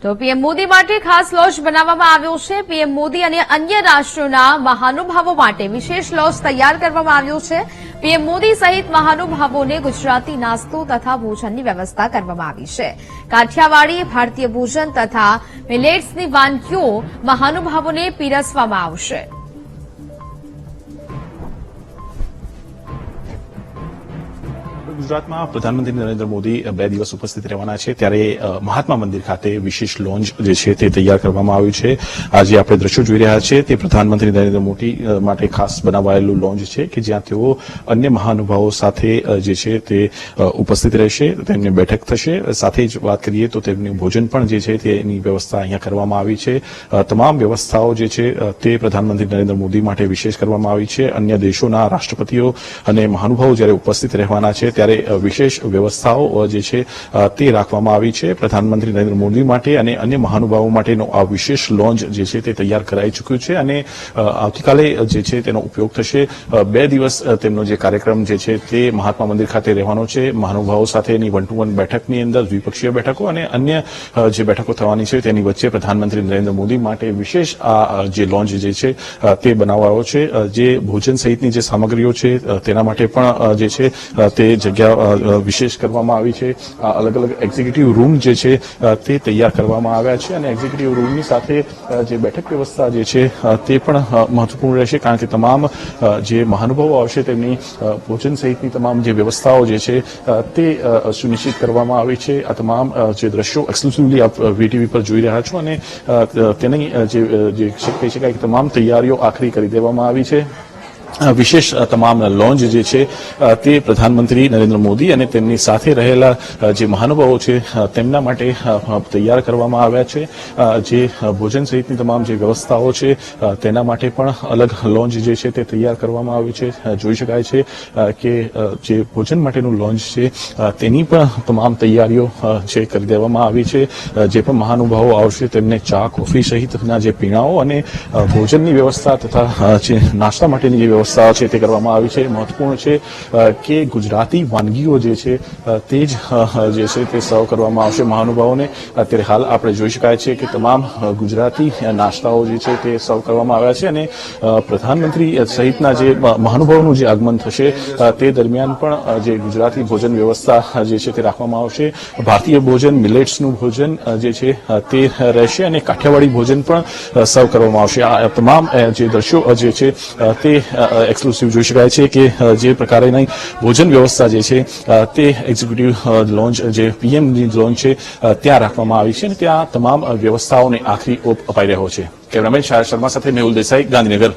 તો પીએમ મોદી માટે ખાસ લોન્ચ બનાવવામાં આવ્યો છે। પીએમ મોદી અને અન્ય રાષ્ટ્રોના મહાનુભાવો માટે વિશેષ લોન્ચ તૈયાર કરવામાં આવ્યો છે। પીએમ મોદી સહિત મહાનુભાવોને ગુજરાતી નાસ્તો તથા ભોજનની વ્યવસ્થા કરવામાં આવી છે। કાઠિયાવાડી ભારતીય ભોજન તથા મિલેટ્સની વાનગીઓ મહાનુભાવોને પીરસવામાં આવશે। ગુજરાતમાં પ્રધાનમંત્રી નરેન્દ્ર મોદી 2 દિવસ ઉપસ્થિત રહેવાના છે, ત્યારે મહાત્મા મંદિર ખાતે વિશેષ લોન્જ જે છે તે તૈયાર કરવામાં આવ્યું છે। આજે આપણે દ્રશ્યો જોઈ રહ્યા છીએ તે પ્રધાનમંત્રી નરેન્દ્ર મોદી માટે ખાસ બનાવાયેલું લોન્જ છે કે જ્યાં તેઓ અન્ય મહાનુભાવો સાથે જે છે તે ઉપસ્થિત રહેશે, તેમની બેઠક થશે। સાથે જ વાત કરીએ તો તેમનું ભોજન પણ જે છે તેની વ્યવસ્થા અહીંયા કરવામાં આવી છે। તમામ વ્યવસ્થાઓ જે છે તે પ્રધાનમંત્રી નરેન્દ્ર મોદી માટે વિશેષ કરવામાં આવી છે। અન્ય દેશોના રાષ્ટ્રપતિઓ અને મહાનુભાવો જ્યારે ઉપસ્થિત રહેવાના છે ત્યારે વિશેષ વ્યવસ્થાઓ જે છે તે રાખવામાં આવી છે। પ્રધાનમંત્રી નરેન્દ્ર મોદી માટે અને અન્ય મહાનુભાવો માટેનો આ વિશેષ લોન્ચ જે છે તે તૈયાર કરાઈ ચૂક્યું છે અને આવતીકાલે જે છે તેનો ઉપયોગ થશે। 2 દિવસ તેમનો જે કાર્યક્રમ જે છે તે મહાત્મા મંદિર ખાતે રહેવાનો છે। મહાનુભાવો સાથેની 1-to-1 બેઠકની અંદર દ્વિપક્ષીય બેઠકો અને અન્ય જે બેઠકો થવાની છે તેની વચ્ચે પ્રધાનમંત્રી નરેન્દ્ર મોદી માટે વિશેષ આ જે લોન્ચ જે છે તે બનાવાયો છે। જે ભોજન સહિતની જે સામગ્રીઓ છે તેના માટે પણ જે છે તે જગ્યા વિશેષ કરવામાં આવી છે। અલગ અલગ એક્ઝિક્યુટિવ રૂમ જે છે તે તૈયાર કરવામાં આવ્યા છે અને એક્ઝિક્યુટિવ રૂમની સાથે જે બેઠક વ્યવસ્થા જે છે તે પણ મહત્વપૂર્ણ રહેશે, કારણ કે તમામ જે મહાનુભાવો આવશે તેમની ભોજન સહિતની તમામ જે વ્યવસ્થાઓ જે છે તે સુનિશ્ચિત કરવામાં આવી છે। આ તમામ જે દ્રશ્યો એક્સક્લુસિવલી આપ વીટીવી પર જોઈ રહ્યા છો અને તેની જે કહી શકાય કે તમામ તૈયારીઓ આખરી કરી દેવામાં આવી છે। વિશેષ તમામ લોન્ચ જે છે તે પ્રધાનમંત્રી નરેન્દ્ર મોદી અને તેમની સાથે રહેલા જે મહાનુભાવો છે તેમના માટે તૈયાર કરવામાં આવ્યા છે। જે ભોજન સહિતની તમામ જે વ્યવસ્થાઓ છે તેના માટે પણ અલગ લોન્ચ જે છે તે તૈયાર કરવામાં આવ્યું છે। જોઈ શકાય છે કે જે ભોજન માટેનું લોન્ચ છે તેની પણ તમામ તૈયારીઓ છે કરી દેવામાં આવી છે। જે પણ મહાનુભાવો આવશે તેમને ચા, કોફી સહિતના જે પીણાઓ અને ભોજનની વ્યવસ્થા તથા જે નાસ્તા માટેની જે વ્યવસ્થા છે તે કરવામાં આવી છે। મહત્વપૂર્ણ છે કે ગુજરાતી વાનગીઓ જે છે તે જ જે છે તે સર્વ કરવામાં આવશે મહાનુભાવોને। અત્યારે હાલ આપણે જોઈ શકાય છે કે તમામ ગુજરાતી નાસ્તાઓ જે છે તે સર્વ કરવામાં આવ્યા છે અને પ્રધાનમંત્રી સહિતના જે મહાનુભાવોનું જે આગમન થશે તે દરમિયાન પણ જે ગુજરાતી ભોજન વ્યવસ્થા જે છે તે રાખવામાં આવશે। ભારતીય ભોજન, મિલેટ્સનું ભોજન જે છે તે રહેશે અને કાઠિયાવાડી ભોજન પણ સર્વ કરવામાં આવશે। આ તમામ જે દ્રશ્યો જે છે તે એક્સક્લુસિવ જોઈ શકાય છે કે જે પ્રકારની ભોજન વ્યવસ્થા જે છે તે એક્ઝિક્યુટિવ લોન્ચ જે પીએમની લોન્ચ છે ત્યાં રાખવામાં આવી છે અને ત્યાં તમામ વ્યવસ્થાઓને આખરી ઓપ અપાઈ રહ્યો છે। કેમેરામેન શાયર શર્મા સાથે મેહુલ દેસાઈ, ગાંધીનગર।